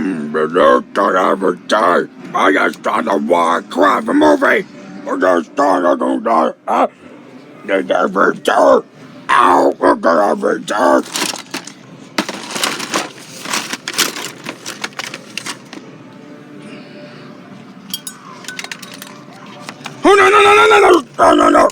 Look at every day. I just saw the Warcraft movie. I just saw the every day. Ow, look at every day. Oh, no.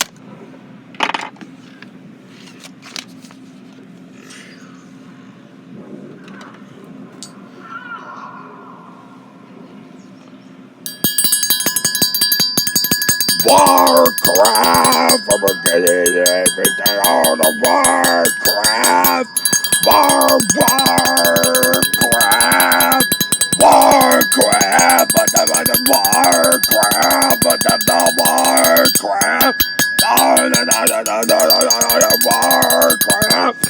Warcraft! I'm getting everything on the Warcraft! Warcraft! Warcraft! But the Warcraft! But the Warcraft! Warcraft!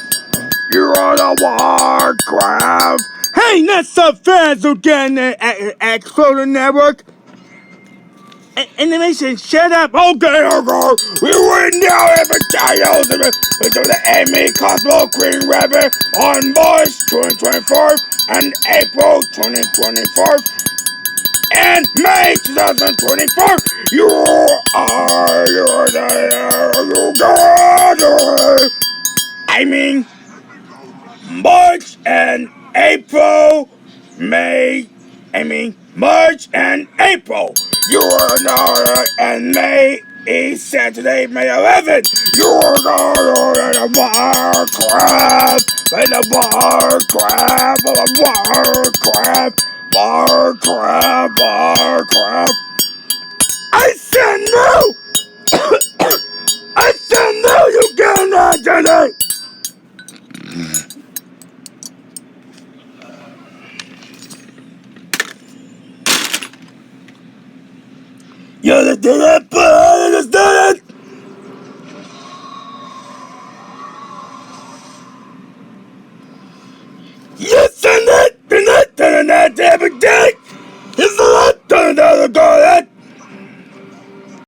You're on a Warcraft! Hey, that's the fans who get the Explode Network! Animation, shut up! Okay. We win now every child. We do the Emmy Cosmo Queen Rabbit on March 2024 and April 2024 and May 2024. I mean, March and April, March and April. You are not, and May is Saturday, May 11th. You are not in a Warcraft, in a Warcraft, Warcraft. I said no! I said no, you cannot do it! You're the